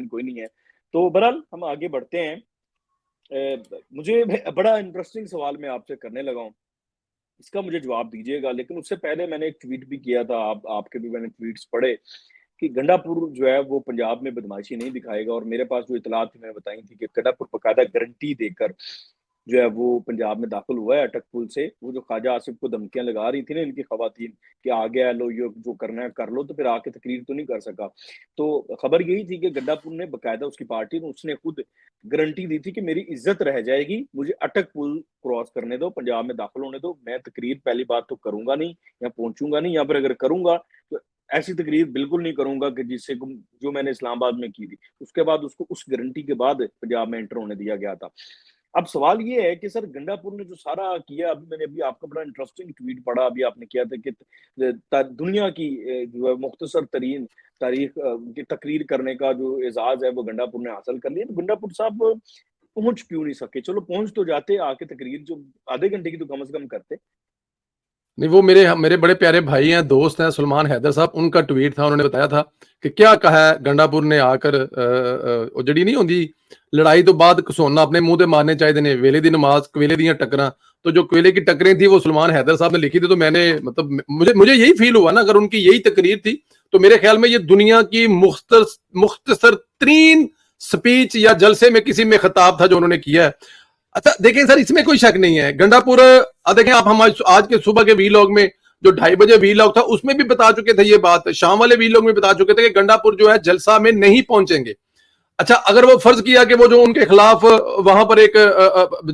کوئی نہیں ہے. تو بہرحال ہم آگے بڑھتے ہیں. مجھے بڑا انٹرسٹنگ سوال میں آپ سے کرنے لگا ہوں, اس کا مجھے جواب دیجیے گا, لیکن اس سے پہلے میں نے ایک ٹویٹ بھی کیا تھا, آپ کے بھی میں نے ٹویٹس پڑھے کہ گنڈا پور جو ہے وہ پنجاب میں بدماشی نہیں دکھائے گا, اور میرے پاس جو اطلاعات تھی میں نے بتائی تھی کہ گنڈا پور باقاعدہ گارنٹی دے کر جو ہے وہ پنجاب میں داخل ہوا ہے اٹک پل سے. وہ جو خواجہ آصف کو دھمکیاں لگا رہی تھی نا ان کی خواتین کہ آگے آ لو, یہ جو کرنا ہے کر لو, تو پھر آ کے تقریر تو نہیں کر سکا. تو خبر یہی تھی کہ گنڈا پور نے باقاعدہ اس کی پارٹی نے اس نے خود گارنٹی دی تھی کہ میری عزت رہ جائے گی, مجھے اٹک پل کراس کرنے دو, پنجاب میں داخل ہونے دو, میں تقریر پہلی بات تو کروں گا نہیں یا پہنچوں گا نہیں, یا پھر اگر کروں گا تو ایسی تقریر بالکل نہیں کروں گا کہ جس سے جو میں نے اسلام آباد میں کی تھی. اس کے بعد اس کو اس گارنٹی کے بعد پنجاب میں انٹر ہونے دیا گیا تھا. اب سوال یہ ہے کہ سر گنڈا پور نے جو سارا کیا, ابھی میں نے ابھی آپ کا بڑا انٹرسٹنگ ٹویٹ پڑھا, ابھی آپ نے کیا تھا کہ دنیا کی جو ہے مختصر ترین تاریخ کی تقریر کرنے کا جو اعزاز ہے وہ گنڈا پور نے حاصل کر لیا. تو گنڈا پور صاحب پہنچ کیوں نہیں سکے؟ چلو پہنچ تو جاتے, آ کے تقریر جو آدھے گھنٹے کی تو کم از کم کرتے. نہیں, وہ میرے بڑے پیارے بھائی ہیں, دوست ہیں, سلمان حیدر صاحب, ان کا ٹویٹ تھا. انہوں نے بتایا تھا کہ کیا کہا ہے گنڈا پور نے آ کر, جڑی نہیں ہوندی لڑائی تو بعد کسونا اپنے منہ تے مارنے چاہیے نے, ویلے دی نماز کویلے دیاں ٹکراں. تو جو کویلے کی ٹکریں تھی وہ سلمان حیدر صاحب نے لکھی تھی. تو میں نے مطلب مجھے یہی فیل ہوا نا, اگر ان کی یہی تقریر تھی تو میرے خیال میں یہ دنیا کی مختصر ترین سپیچ یا جلسے میں کسی میں خطاب تھا جو انہوں نے کیا ہے. اچھا دیکھیں سر, اس میں کوئی شک نہیں ہے, گنڈا پور دیکھیں آپ, ہم آج کے صبح کے وی لاگ میں جو 2:30 بجے وی لاگ تھا اس میں بھی بتا چکے تھے یہ بات, شام والے وی لاگ میں بتا چکے تھے کہ گنڈا پور جو ہے جلسہ میں نہیں پہنچیں گے. اچھا اگر وہ فرض کیا کہ وہ جو ان کے خلاف وہاں پر ایک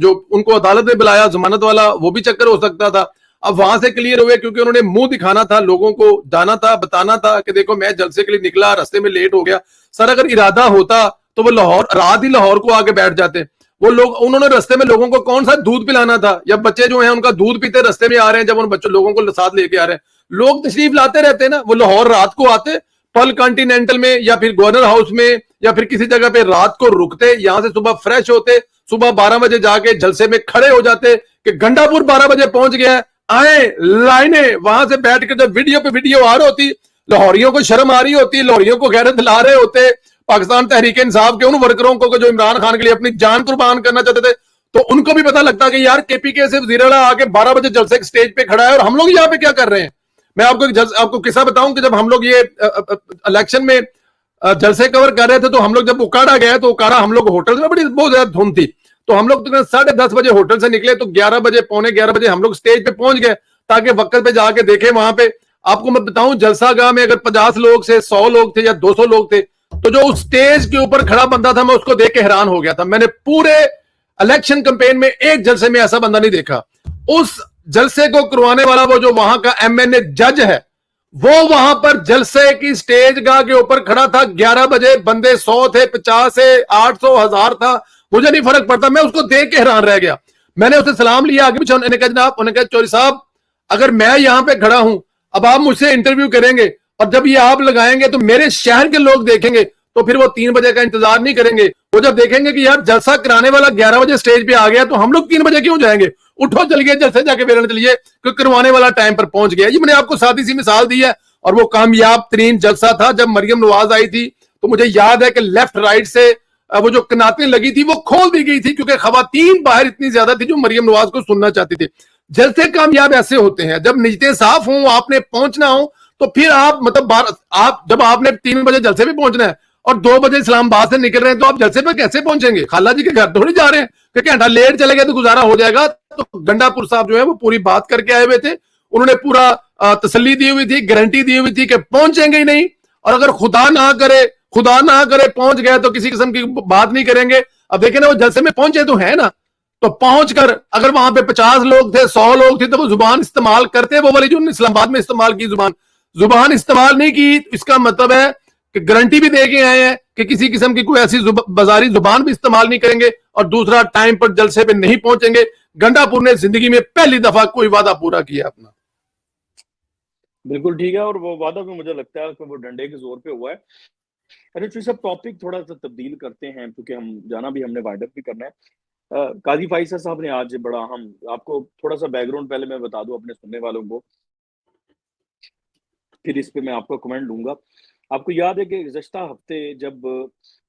جو ان کو عدالت نے بلایا ضمانت والا, وہ بھی چکر ہو سکتا تھا. اب وہاں سے کلیئر ہوئے کیونکہ انہوں نے منہ دکھانا تھا, لوگوں کو جانا تھا, بتانا تھا کہ دیکھو میں جلسے کے لیے نکلا, راستے میں لیٹ ہو گیا. سر اگر ارادہ ہوتا تو وہ رات ہی لاہور کو آ کے بیٹھ جاتے. وہ لوگ, انہوں نے رستے میں لوگوں کو کون سا دودھ پلانا تھا, یا بچے جو ہیں ان کا دودھ پیتے رستے میں آ رہے ہیں, جب ان بچوں لوگوں کو ساتھ لے کے آ رہے ہیں, لوگ تشریف لاتے رہتے ہیں نا. وہ لاہور رات کو آتے, پل کانٹیننٹل میں یا پھر گورنر ہاؤس میں یا پھر کسی جگہ پہ رات کو رکتے, یہاں سے صبح فریش ہوتے, صبح 12 بجے جا کے جلسے میں کھڑے ہو جاتے کہ گنڈا پور 12 بجے پہنچ گیا ہے, آئیں لائنیں, وہاں سے بیٹھ کے جب ویڈیو پہ ویڈیو آ رہی ہوتی, لاہوریوں کو شرم آ رہی ہوتی, لاہوریوں کو غیرت لا رہے ہوتے پاکستان تحریک انصاف کے ان ورکروں کو جو عمران خان کے لیے اپنی جان قربان کرنا چاہتے تھے, تو ان کو بھی پتہ لگتا کہ یار کے پی کے سے وزیر اعلیٰ آ کے 12 بجے جلسے کے سٹیج پہ کھڑا ہے, اور ہم لوگ یہاں پہ کیا کر رہے ہیں. میں آپ کو قصہ بتاؤں کہ جب ہم لوگ یہ الیکشن میں جلسے کور کر رہے تھے, تو ہم لوگ جب اکاڑا گیا تو اکاڑا ہم لوگ ہوٹل میں بہت زیادہ دھند تھی, تو ہم لوگ 10:30 بجے ہوٹل سے نکلے, تو 11 بجے 11:15 بجے ہم لوگ سٹیج پہ پہنچ گئے تاکہ وقت پہ جا کے دیکھیں. وہاں پہ آپ کو میں بتاؤں جلسہ گاہ میں اگر 50 لوگ سے 100 لوگ تھے یا 200 لوگ تھے, تو جو اس سٹیج کے اوپر کھڑا بندہ تھا میں اس کو دیکھ کے حیران ہو گیا تھا. میں نے پورے الیکشن کمپین میں ایک جلسے میں ایسا بندہ نہیں دیکھا. اس جلسے کو کروانے والا وہ جو وہاں کا MNA جج ہے, وہ وہاں پر جلسے کی سٹیج گاہ کے اوپر کھڑا تھا. 11 بجے بندے 100 تھے, 50 سے 800 1000 تھا, مجھے نہیں فرق پڑتا, میں اس کو دیکھ کے حیران رہ گیا. میں نے اسے سلام لیا آگے پیچھے, انہوں نے کہا جناب, انہوں نے کہا چوری صاحب اگر میں یہاں پہ کھڑا ہوں, اب آپ مجھ سے انٹرویو کریں گے, اور جب یہ آپ لگائیں گے تو میرے شہر کے لوگ دیکھیں گے, تو پھر وہ 3 بجے کا انتظار نہیں کریں گے. وہ جب دیکھیں گے کہ یار جلسہ کرانے والا 11 بجے سٹیج پہ آ گیا, تو ہم لوگ 3 بجے کیوں جائیں گے, اٹھو چلیے جلسے جا کے بیرن چلیے, کہ کروانے والا ٹائم پر پہنچ گیا. یہ میں نے آپ کو سادی سی مثال دی ہے, اور وہ کامیاب ترین جلسہ تھا. جب مریم نواز آئی تھی تو مجھے یاد ہے کہ لیفٹ رائٹ سے وہ جو کناتیں لگی تھی وہ کھول دی گئی تھی, کیونکہ خواتین باہر اتنی زیادہ تھی جو مریم نواز کو سننا چاہتی تھی. جلسے کامیاب ایسے ہوتے ہیں جب نیتیں صاف ہوں, آپ نے پہنچنا ہو, تو پھر آپ مطلب جب آپ نے 3 بجے جلسے پہ پہنچنا ہے اور 2 بجے اسلام آباد سے نکل رہے ہیں, تو آپ جلسے پہ کیسے پہنچیں گے؟ خالہ جی کے گھر تھوڑی جا رہے ہیں کہ گھنٹہ لیٹ چلے گئے تو گزارا ہو جائے گا. تو گنڈا پور صاحب جو ہے وہ پوری بات کر کے آئے ہوئے تھے, انہوں نے پورا تسلی دی ہوئی تھی, گارنٹی دی ہوئی تھی کہ پہنچیں گے ہی نہیں, اور اگر خدا نہ کرے پہنچ گئے تو کسی قسم کی بات نہیں کریں گے. اب دیکھیں نا, وہ جلسے میں پہنچے تو ہے نا, تو پہنچ کر اگر وہاں پہ 50 لوگ تھے 100 لوگ تھے, تو وہ زبان استعمال کرتے, وہ والی جو اسلام آباد میں استعمال کی زبان استعمال نہیں کی. اس کا مطلب ہے کہ گارنٹی بھی دے کے آئے ہیں کہ کسی قسم کی کوئی ایسی بازاری زبان بھی استعمال نہیں کریں گے, اور دوسرا ٹائم پر جلسے پہ نہیں پہنچیں گے. گنڈا پور نے زندگی میں پہلی دفعہ کوئی وعدہ پورا کیا اپنا. بالکل ٹھیک ہے, اور وہ وعدہ بھی مجھے لگتا ہے کہ وہ ڈنڈے کے زور پہ ہوا ہے. اچھا چوہی صاحب, ٹاپک تھوڑا سا تبدیل کرتے ہیں, کیونکہ ہم جانا بھی, ہم نے وائنڈ اپ بھی کرنا ہے. قاضی فائصہ صاحب نے آج بڑا اہم, آپ کو تھوڑا سا بیک گراؤنڈ پہلے میں بتا دوں اپنے سننے والوں کو, پھر اس پہ میں آپ کو کمنٹ لوں گا. آپ کو یاد ہے کہ گزشتہ ہفتے جب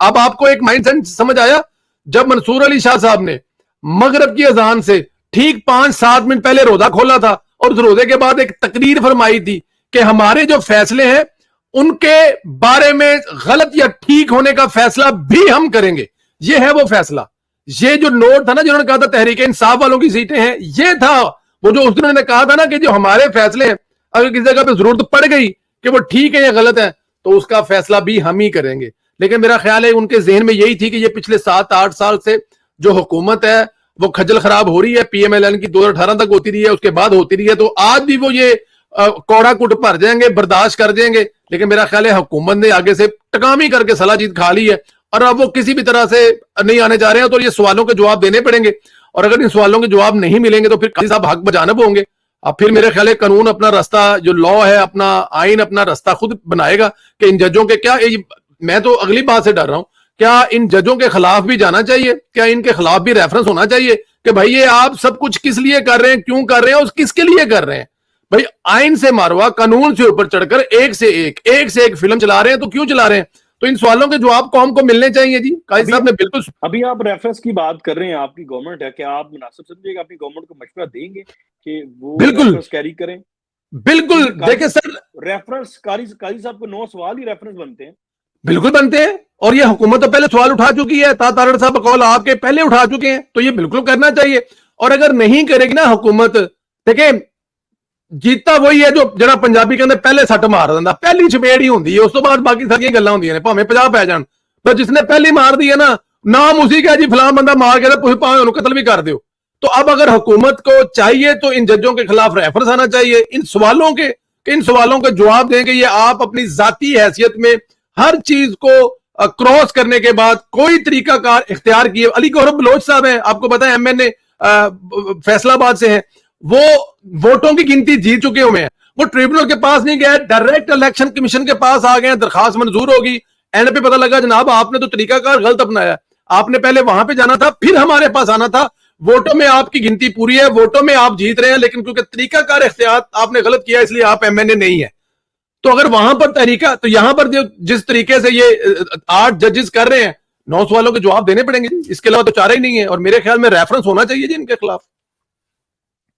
اب آپ کو ایک مائنڈ سیٹ سمجھ آیا؟ جب منصور علی شاہ صاحب نے مغرب کی اذان سے ٹھیک 5-7 منٹ پہلے روزہ کھولا تھا اور اس روزے کے بعد ایک تقریر فرمائی تھی کہ ہمارے جو فیصلے ہیں ان کے بارے میں غلط یا ٹھیک ہونے کا فیصلہ بھی ہم کریں گے، یہ ہے وہ فیصلہ. یہ جو نوٹ تھا نا جنہوں نے کہا تھا تحریک انصاف والوں کی سیٹیں ہیں، یہ تھا وہ جو اس دن نے کہا تھا نا کہ جو ہمارے فیصلے ہیں اگر کسی جگہ پہ ضرورت پڑ گئی کہ وہ ٹھیک ہے یا غلط ہے تو اس کا فیصلہ بھی ہم ہی کریں گے. لیکن میرا خیال ہے ان کے ذہن میں یہی تھی کہ یہ پچھلے 7-8 سال سے جو حکومت ہے وہ کھجل خراب ہو رہی ہے، پی ایم ایل این کی 2018 تک ہوتی رہی ہے، اس کے بعد ہوتی رہی ہے، تو آج بھی وہ یہ کوڑا کٹ بھر جائیں گے، برداشت کر جائیں گے. لیکن میرا خیال ہے حکومت نے آگے سے ٹکامی کر کے صلاح جیت کھا لی ہے اور اب وہ کسی بھی طرح سے نہیں آنے جا رہے ہیں. تو یہ سوالوں کے جواب دینے پڑیں گے اور اگر ان سوالوں کے جواب نہیں ملیں گے تو پھر قاضی صاحب حق بجانب ہوں گے. اب پھر میرے خیال ہے قانون اپنا راستہ، جو لا ہے اپنا آئین اپنا راستہ خود بنائے گا کہ ان ججوں کے کیا. میں تو اگلی بات سے ڈر رہا ہوں، کیا ان ججوں کے خلاف بھی جانا چاہیے؟ کیا ان کے خلاف بھی ریفرنس ہونا چاہیے کہ بھائی یہ آپ سب کچھ کس لیے کر رہے ہیں، کیوں کر رہے ہیں اور کس کے لیے کر رہے ہیں؟ بھائی آئین سے ماروا، قانون سے اوپر چڑھ کر ایک سے ایک فلم چلا رہے ہیں تو کیوں چلا رہے ہیں؟ تو ان سوالوں کے جواب قوم کو ملنے چاہیے. جی قاضی صاحب نے بالکل. ابھی آپ ریفرنس کی بات کر رہے ہیں، آپ کی گورنمنٹ ہے، کیا آپ مناسب سمجھے گا اپنی گورنمنٹ کو مشورہ دیں گے کہ وہ ریفرنس کیری کریں؟ بالکل. دیکھیں سر، ریفرنس قاضی صاحب کو 9 سوال ہی ریفرنس بنتے ہیں. بالکل بنتے ہیں اور یہ حکومت تو پہلے سوال اٹھا چکی ہے، تارڑ صاحب بقول آپ کے پہلے اٹھا چکے ہیں، تو یہ بالکل کرنا چاہیے. اور اگر نہیں کرے گی نا حکومت، دیکھیں جیتا وہی ہے جو جڑا پنجابی کہندے پہلے سٹ مار دیندا، پہلی چپیڑ ہی ہوندی ہے، اس تو بعد باقی ساری گلاں ہوندیاں نے، بھاویں 50 پہ جان، پر جس نے پہلی مار دی ہے نا نام اسی کا، جی فلاں بندہ مار کے تو پاویں انہوں قتل بھی کر دیو. تو اب اگر حکومت کو چاہیے تو ان ججوں کے خلاف ریفرنس آنا چاہیے ان سوالوں کے، کہ ان سوالوں کے جواب دیں کہ یہ آپ اپنی ذاتی حیثیت میں ہر چیز کو کراس کرنے کے بعد کوئی طریقہ کار اختیار کیے. علی گوہر بلوچ صاحب ہیں، آپ کو پتا ہے ایم این اے فیصل آباد سے ہیں، وہ ووٹوں کی گنتی جیت چکے ہوئے ہیں، وہ ٹریبونل کے پاس نہیں گئے، ڈائریکٹ الیکشن کمیشن کے پاس آ گئے، درخواست منظور ہوگی. اینڈ پہ پتہ لگا جناب آپ نے تو طریقہ کار غلط اپنایا، آپ نے پہلے وہاں پہ جانا تھا پھر ہمارے پاس آنا تھا. ووٹوں میں آپ کی گنتی پوری ہے، ووٹوں میں آپ جیت رہے ہیں، لیکن کیونکہ طریقہ کار اختیار آپ نے غلط کیا اس لیے آپ ایم این اے نہیں ہے. تو اگر وہاں پر طریقہ، تو یہاں پر جس طریقے سے یہ 8 ججز کر رہے ہیں 9 سوالوں کے جواب دینے پڑیں گے. اس کے علاوہ تو چارہ ہی نہیں ہے. اور میرے خیال میں ریفرنس ہونا چاہیے جی ان کے خلاف،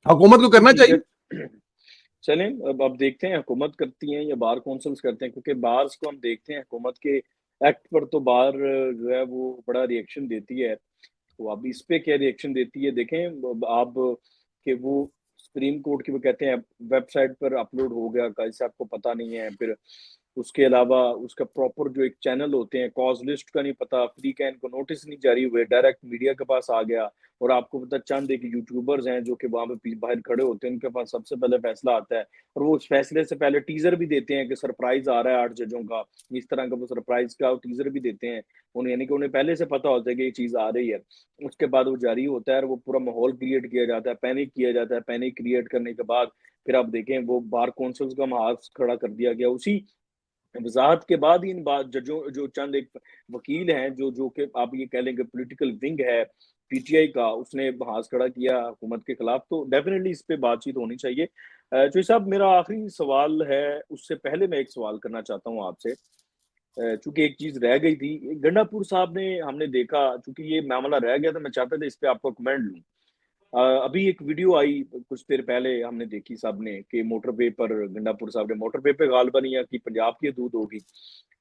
حکومت کو کرنا چاہیے. چلیں اب دیکھتے ہیں حکومت کرتی ہیں یا بار کونسلز کرتے ہیں، کیونکہ بارز کو ہم دیکھتے ہیں حکومت کے ایکٹ پر تو بار جو ہے وہ بڑا ریئیکشن دیتی ہے. تو اب اس پہ کیا ریئیکشن دیتی ہے دیکھیں آپ، کہ وہ سپریم کورٹ کی وہ کہتے ہیں ویب سائٹ پر اپلوڈ ہو گیا، قاضی صاحب کو پتہ نہیں ہے. پھر اس کے علاوہ اس کا پراپر جو ایک چینل ہوتے ہیں، کاز لسٹ کا نہیں پتا، فری کین کو نوٹس نہیں جاری ہوئے، ڈائریکٹ میڈیا کے پاس آ گیا. اور آپ کو پتا چند ایک یوٹیوبرز ہیں جو کہ وہاں پہ باہر کھڑے ہوتے ہیں، ان کے پاس سب سے پہلے فیصلہ آتا ہے اور وہ اس فیصلے سے پہلے ٹیزر بھی دیتے ہیں کہ سرپرائز آ رہا ہے 8 ججوں کا، اس طرح کا وہ سرپرائز کا ٹیزر بھی دیتے ہیں انہیں، یعنی کہ انہیں پہلے سے پتا ہوتا ہے کہ یہ چیز آ رہی ہے. اس کے بعد وہ جاری ہوتا ہے اور وہ پورا ماحول کریٹ کیا جاتا ہے، پینک کیا جاتا ہے. پینک کریٹ کرنے کے بعد پھر آپ دیکھیں وہ بار کونسلز کا محاذ کھڑا کر دیا گیا. اسی وضاحت کے بعد ان ججوں جو چند ایک وکیل ہیں جو کہ آپ یہ کہہ لیں کہ پولیٹیکل ونگ ہے پی ٹی آئی کا، اس نے محاذ کھڑا کیا حکومت کے خلاف. تو ڈیفینیٹلی اس پہ بات چیت ہونی چاہیے. چوہی صاحب میرا آخری سوال ہے، اس سے پہلے میں ایک سوال کرنا چاہتا ہوں آپ سے، چونکہ ایک چیز رہ گئی تھی. گنڈا پور صاحب نے ہم نے دیکھا، چونکہ یہ معاملہ رہ گیا تھا، میں چاہتا تھا اس پہ آپ کو کمنٹ لوں. ابھی ایک ویڈیو آئی کچھ دیر پہلے ہم نے دیکھی صاحب نے کہ موٹر وے پر گنڈا پور صاحب نے موٹر وے پہ غالباً یا کہ پنجاب کی حدود ہوگی،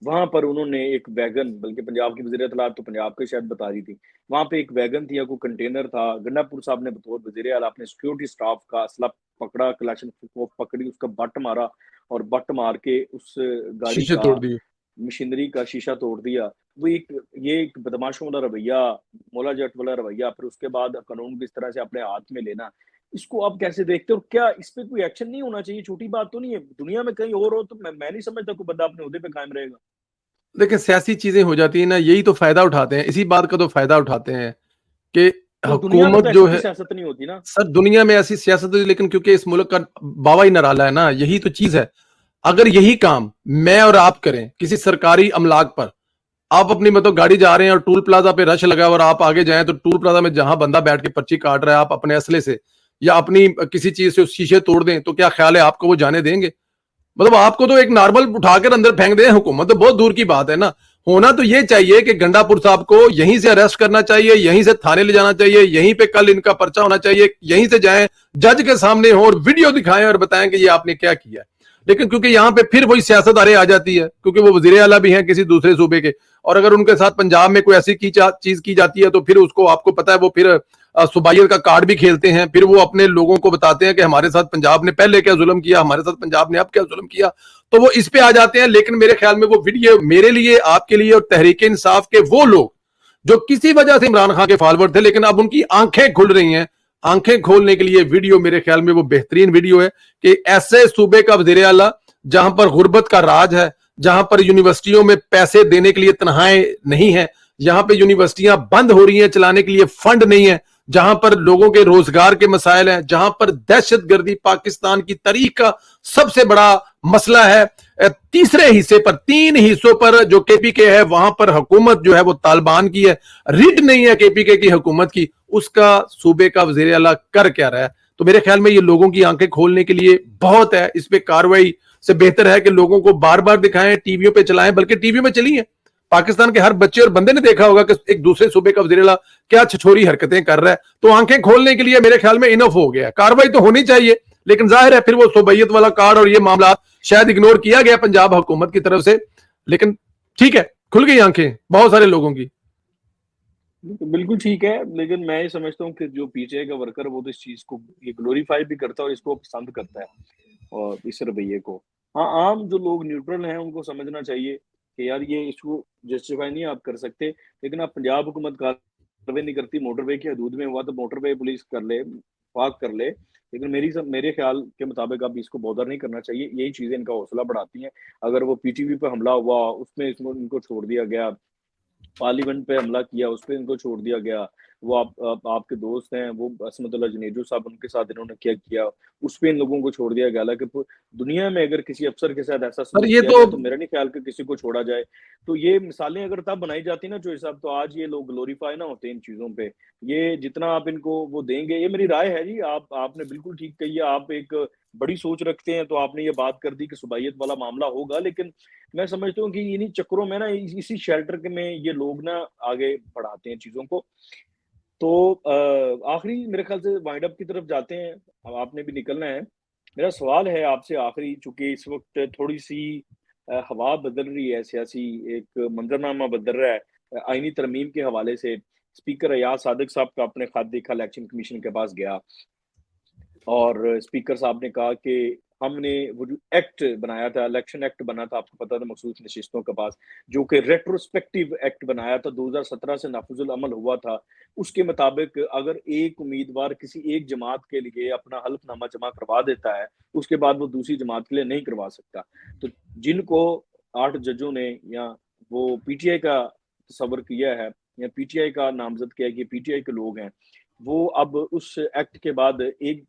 وہاں پر انہوں نے ایک ویگن، بلکہ پنجاب کی وزیر اطلاعات تو پنجاب کے شاید بتا رہی تھی، وہاں پہ ایک ویگن تھی یا کوئی کنٹینر تھا. گنڈا پور صاحب نے بطور وزیر اعلیٰ اپنے سیکیورٹی سٹاف کا اسلحہ پکڑا، کلاشن پکڑی، اس کا بٹ مارا اور بٹ مار کے اس گاڑی کا مشینری کا شیشہ توڑ دیا. وہ یہ ایک بدماشوں والا رویہ، مولا جٹ والا رویہ، پھر اس کے بعد قانون کو اس طرح سے اپنے ہاتھ میں لینا، اس کو آپ کیسے دیکھتے ہیں اور کیا اس پہ کوئی ایکشن نہیں ہونا چاہیے؟ چھوٹی بات تو نہیں ہے، دنیا میں کہیں اور ہو تو میں نہیں سمجھتا کوئی بندہ اپنے عہدے پہ قائم رہے گا. دیکھیں سیاسی چیزیں ہو جاتی ہیں نا، یہی تو فائدہ اٹھاتے ہیں، اسی بات کا تو فائدہ اٹھاتے ہیں کہ حکومت جو ہے، سیاست نہیں ہوتی نا سر دنیا میں ایسی سیاست ہوتی، لیکن کیونکہ اس ملک کا باوا ہی نرالا ہے نا، یہی تو چیز ہے. اگر یہی کام میں اور آپ کریں کسی سرکاری املاک پر، آپ اپنی مطلب گاڑی جا رہے ہیں اور ٹول پلازا پہ رش لگا اور آپ آگے جائیں تو ٹول پلازا میں جہاں بندہ بیٹھ کے پرچی کاٹ رہا ہے آپ اپنے اسلحے سے یا اپنی کسی چیز سے شیشے توڑ دیں، تو کیا خیال ہے آپ کو وہ جانے دیں گے؟ مطلب آپ کو تو ایک نارمل اٹھا کر اندر پھینک دیں، حکومت تو بہت دور کی بات ہے نا. ہونا تو یہ چاہیے کہ گنڈاپور صاحب کو یہیں سے اریسٹ کرنا چاہیے, یہیں سے تھانے لے جانا چاہیے, یہیں پہ کل ان کا پرچہ ہونا چاہیے, یہیں سے جائیں جج کے سامنے ہو اور ویڈیو دکھائیں اور بتائیں کہ یہ آپ نے کیا کیا ہے. لیکن کیونکہ یہاں پہ پھر وہی سیاست آرے آ جاتی ہے, کیونکہ وہ وزیر اعلیٰ بھی ہیں کسی دوسرے صوبے کے, اور اگر ان کے ساتھ پنجاب میں کوئی ایسی چیز کی جاتی ہے تو پھر اس کو آپ کو پتا ہے وہ پھر صوبائیت کا کارڈ بھی کھیلتے ہیں, پھر وہ اپنے لوگوں کو بتاتے ہیں کہ ہمارے ساتھ پنجاب نے پہلے کیا ظلم کیا, ہمارے ساتھ پنجاب نے اب کیا ظلم کیا, تو وہ اس پہ آ جاتے ہیں. لیکن میرے خیال میں وہ ویڈیو میرے لیے, آپ کے لیے اور تحریک انصاف کے وہ لوگ جو کسی وجہ سے عمران خان کے فالوور تھے لیکن اب ان کی آنکھیں کھل رہی ہیں, آنکھیں کھولنے کے لیے ویڈیو میرے خیال میں وہ بہترین ویڈیو ہے کہ ایسے صوبے کا وزیر اعلیٰ جہاں پر غربت کا راج ہے, جہاں پر یونیورسٹیوں میں پیسے دینے کے لیے تنخواہیں نہیں ہیں, جہاں پہ یونیورسٹیاں بند ہو رہی ہیں, چلانے کے لیے فنڈ نہیں ہے, جہاں پر لوگوں کے روزگار کے مسائل ہیں, جہاں پر دہشت گردی پاکستان کی تاریخ کا سب سے بڑا مسئلہ ہے, تیسرے حصے پر, 3 حصوں پر جو کے پی کے ہے وہاں پر حکومت جو ہے وہ طالبان کی ہے, ریٹ نہیں ہے کے پی کے کی حکومت کی, اس کا صوبے کا وزیر اعلیٰ کر کیا رہا ہے. تو میرے خیال میں یہ لوگوں کی آنکھیں کھولنے کے لیے بہت ہے, اس پہ کاروائی سے بہتر ہے کہ لوگوں کو بار بار دکھائیں, ٹی ویوں پہ چلائیں, بلکہ ٹی وی میں چلی ہیں. پاکستان کے ہر بچے اور بندے نے دیکھا ہوگا کہ ایک دوسرے صوبے کا وزیر اعلیٰ کیا چھچوری حرکتیں کر رہا ہے. تو آنکھیں کھولنے کے لیے میرے خیال میں انف ہو گیا, کاروائی تو ہونی چاہیے, لیکن ظاہر ہے پھر وہ صوبیت والا کارڈ اور یہ معاملات شاید اگنور کیا گیا پنجاب حکومت کی طرف سے. لیکن ٹھیک ہے, کھل گئی آنکھیں بہت سارے لوگوں کی. بالکل ٹھیک ہے, لیکن میں یہ سمجھتا ہوں کہ جو پی ٹی آئی کا ورکر وہ تو اس چیز کو یہ گلوریفائی بھی کرتا ہے اور اس کو پسند کرتا ہے, اور اس رویے کو. ہاں, عام جو لوگ نیوٹرل ہیں ان کو سمجھنا چاہیے کہ یار یہ اس کو جسٹیفائی نہیں آپ کر سکتے, لیکن آپ پنجاب حکومت کاروائی نہیں کرتی, موٹر وے کی حدود میں ہوا تو موٹر وے پولیس کر لے, پاک کر لے, لیکن میرے خیال کے مطابق اب اس کو بودر نہیں کرنا چاہیے. یہی چیزیں ان کا حوصلہ بڑھاتی ہیں. اگر وہ پی ٹی وی پہ حملہ ہوا اس میں ان کو چھوڑ دیا گیا, پارلیمنٹ پہ حملہ کیا اس پہ ان کو چھوڑ دیا گیا, وہ آپ کے دوست ہیں وہ عصمت اللہ جنیجو صاحب, ان کے ساتھ انہوں نے کیا کیا اس پہ ان لوگوں کو چھوڑ دیا گیا. حالانکہ دنیا میں اگر کسی افسر کے ساتھ ایسا سر سلوک یہ کیا تو جائے تو میرا نہیں خیال کہ کسی کو چھوڑا جائے. تو یہ مثالیں اگر تب بنائی جاتی نا جو صاحب, تو آج یہ لوگ گلوریفائی نہ ہوتے ان چیزوں پہ. یہ جتنا آپ ان کو وہ دیں گے, یہ میری رائے ہے جی, آپ نے بالکل ٹھیک کہی ہے, آپ ایک بڑی سوچ رکھتے ہیں, تو آپ نے یہ بات کر دی کہ صوبائیت والا معاملہ ہوگا. لیکن میں سمجھتا ہوں کہ انہی چکروں میں نا, اسی شیلٹر میں یہ لوگ نا آگے بڑھاتے ہیں چیزوں کو. تو آخری میرے خیال سے وائنڈ اپ کی طرف جاتے ہیں, اب آپ نے بھی نکلنا ہے. میرا سوال ہے آپ سے آخری, چونکہ اس وقت تھوڑی سی ہوا بدل رہی ہے سیاسی, ایک منظرنامہ بدل رہا ہے آئینی ترمیم کے حوالے سے. اسپیکر ایاز صادق صاحب کا اپنے خط دیکھا, الیکشن کمیشن کے پاس گیا اور اسپیکر صاحب نے کہا کہ ہم نے وہ جو ایکٹ بنایا تھا, الیکشن ایکٹ بنا تھا, آپ کو پتا تھا مخصوص نشستوں کے پاس, جو کہ ریٹروسپیکٹیو ایکٹ بنایا تھا 2017 سے نافذ العمل ہوا تھا. اس کے مطابق اگر ایک امیدوار کسی ایک جماعت کے لیے اپنا حلف نامہ جمع کروا دیتا ہے, اس کے بعد وہ دوسری جماعت کے لیے نہیں کروا سکتا. تو جن کو 8 ججوں نے یا وہ پی ٹی آئی کا تصور کیا ہے یا پی ٹی آئی کا نامزد کیا ہے کہ پی ٹی آئی کے لوگ ہیں, وہ اب اس ایکٹ کے بعد ایک